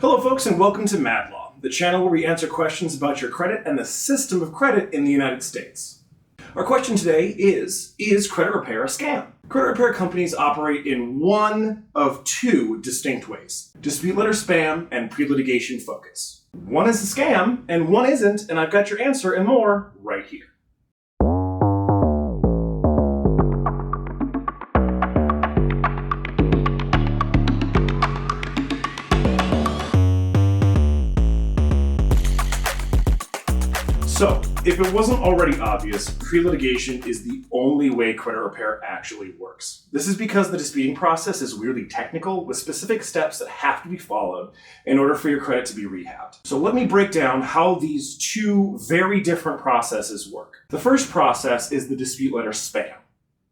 Hello folks and welcome to Mad Law, the channel where we answer questions about your credit and the system of credit in the United States. Our question today is credit repair a scam? Credit repair companies operate in one of two distinct ways: dispute letter spam and pre-litigation focus. One is a scam and one isn't, and I've got your answer and more right here. So, if it wasn't already obvious, pre-litigation is the only way credit repair actually works. This is because the disputing process is weirdly technical, with specific steps that have to be followed in order for your credit to be rehabbed. So let me break down how these two very different processes work. The first process is the dispute letter spam,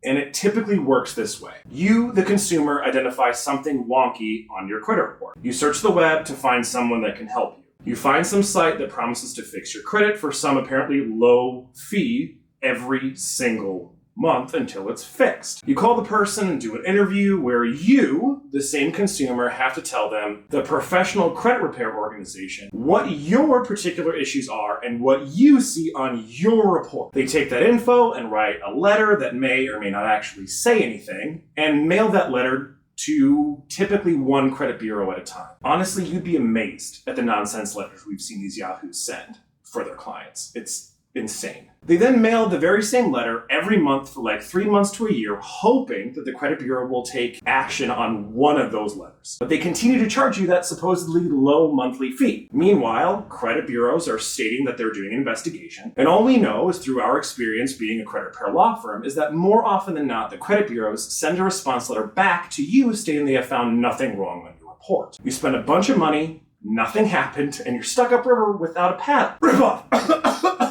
and it typically works this way. You, the consumer, identify something wonky on your credit report. You search the web to find someone that can help you. You find some site that promises to fix your credit for some apparently low fee every single month until it's fixed. You call the person and do an interview where you, the same consumer, have to tell them, the professional credit repair organization, what your particular issues are and what you see on your report. They take that info and write a letter that may or may not actually say anything and mail that letter to typically one credit bureau at a time. Honestly, you'd be amazed at the nonsense letters we've seen these yahoos send for their clients. It's insane. They then mail the very same letter every month for like 3 months to a year, hoping that the credit bureau will take action on one of those letters. But they continue to charge you that supposedly low monthly fee. Meanwhile, credit bureaus are stating that they're doing an investigation. And all we know is through our experience being a credit repair law firm is that more often than not, the credit bureaus send a response letter back to you stating they have found nothing wrong on your report. You spend a bunch of money, nothing happened, and you're stuck upriver without a paddle. Rip off!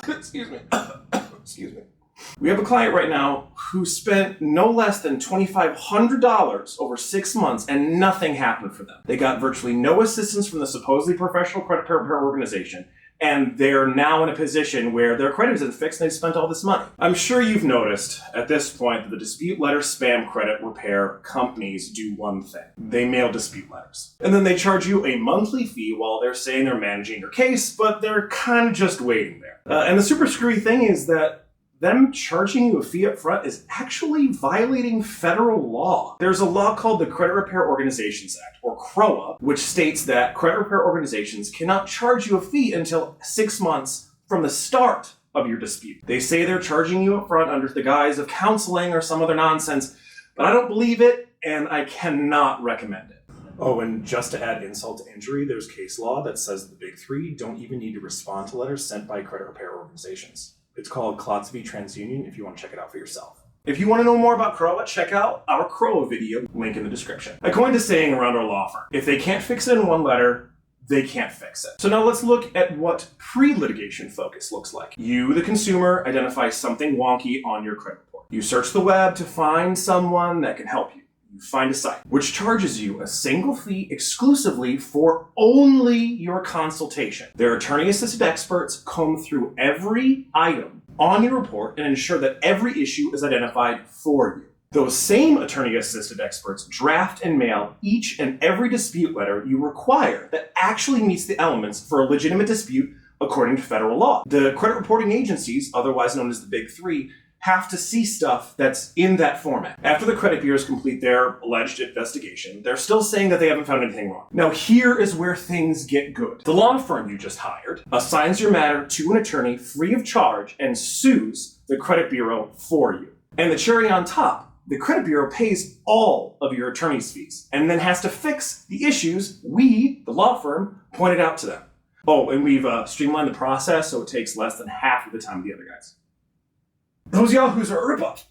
Excuse me. Excuse me. We have a client right now who spent no less than $2,500 over 6 months and nothing happened for them. They got virtually no assistance from the supposedly professional credit repair organization, and they're now in a position where their credit isn't fixed and they've spent all this money. I'm sure you've noticed at this point that the dispute letter spam credit repair companies do one thing. They mail dispute letters. And then they charge you a monthly fee while they're saying they're managing your case, but they're kind of just waiting there. And the super screwy thing is that them charging you a fee up front is actually violating federal law. There's a law called the Credit Repair Organizations Act, or CROA, which states that credit repair organizations cannot charge you a fee until 6 months from the start of your dispute. They say they're charging you up front under the guise of counseling or some other nonsense, but I don't believe it, and I cannot recommend it. Oh, and just to add insult to injury, there's case law that says the big three don't even need to respond to letters sent by credit repair organizations. It's called Klotz v. TransUnion if you want to check it out for yourself. If you want to know more about CROA, check out our CROA video, link in the description. I coined a saying around our law firm: if they can't fix it in one letter, they can't fix it. So now let's look at what pre-litigation focus looks like. You, the consumer, identify something wonky on your credit report. You search the web to find someone that can help you. You find a site which charges you a single fee exclusively for only your consultation. Their attorney-assisted experts comb through every item on your report and ensure that every issue is identified for you. Those same attorney-assisted experts draft and mail each and every dispute letter you require that actually meets the elements for a legitimate dispute according to federal law. The credit reporting agencies, otherwise known as the Big Three, have to see stuff that's in that format. After the credit bureaus complete their alleged investigation, they're still saying that they haven't found anything wrong. Now here is where things get good. The law firm you just hired assigns your matter to an attorney free of charge and sues the credit bureau for you. And the cherry on top, the credit bureau pays all of your attorney's fees and then has to fix the issues we, the law firm, pointed out to them. Oh, and we've streamlined the process so it takes less than half of the time of the other guys. Those yahoos are a ripoff.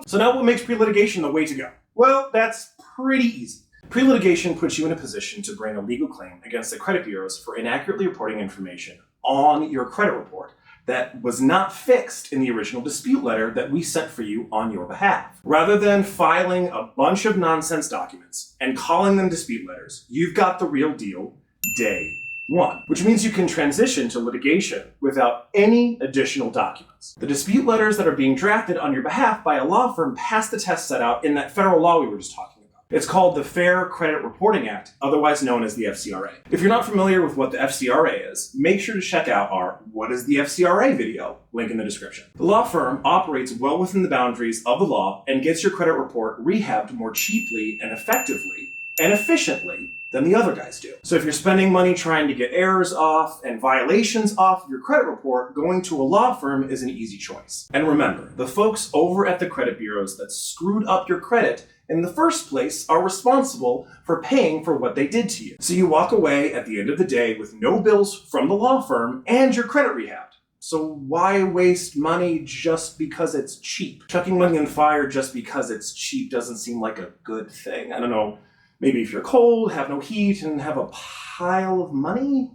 So now what makes pre-litigation the way to go? Well, that's pretty easy. Pre-litigation puts you in a position to bring a legal claim against the credit bureaus for inaccurately reporting information on your credit report that was not fixed in the original dispute letter that we sent for you on your behalf. Rather than filing a bunch of nonsense documents and calling them dispute letters, you've got the real deal day one, which means you can transition to litigation without any additional documents. The dispute letters that are being drafted on your behalf by a law firm pass the test set out in that federal law we were just talking about. It's called the Fair Credit Reporting Act, otherwise known as the FCRA. If you're not familiar with what the FCRA is, make sure to check out our What is the FCRA video, link in the description. The law firm operates well within the boundaries of the law and gets your credit report rehabbed more cheaply and effectively and efficiently than the other guys do. So if you're spending money trying to get errors off and violations off your credit report, going to a law firm is an easy choice. And remember, the folks over at the credit bureaus that screwed up your credit in the first place are responsible for paying for what they did to you. So you walk away at the end of the day with no bills from the law firm and your credit rehabbed. So why waste money just because it's cheap? Chucking money in the fire just because it's cheap doesn't seem like a good thing. I don't know. Maybe if you're cold, have no heat, and have a pile of money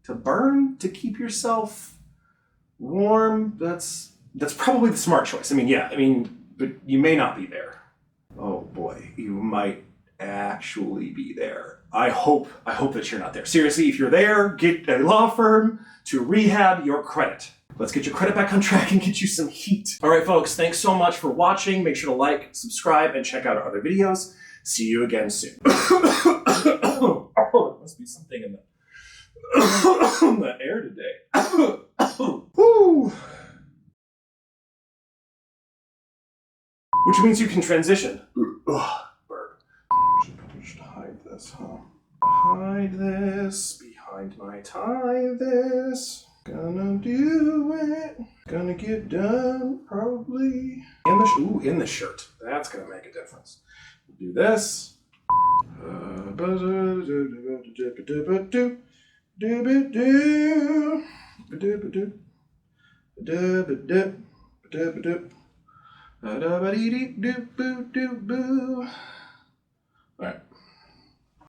to burn to keep yourself warm, that's probably the smart choice. But you may not be there. Oh boy, you might actually be there. I hope that you're not there. Seriously, if you're there, get a law firm to rehab your credit. Let's get your credit back on track and get you some heat. All right, folks, thanks so much for watching. Make sure to like, subscribe, and check out our other videos. See you again soon. Oh, there must be something in the air today. Woo. Which means you can transition. Burp. Should hide this, huh? Hide this behind my tie. This. Gonna do it. Gonna get done probably in the shirt. That's gonna make a difference. Do this.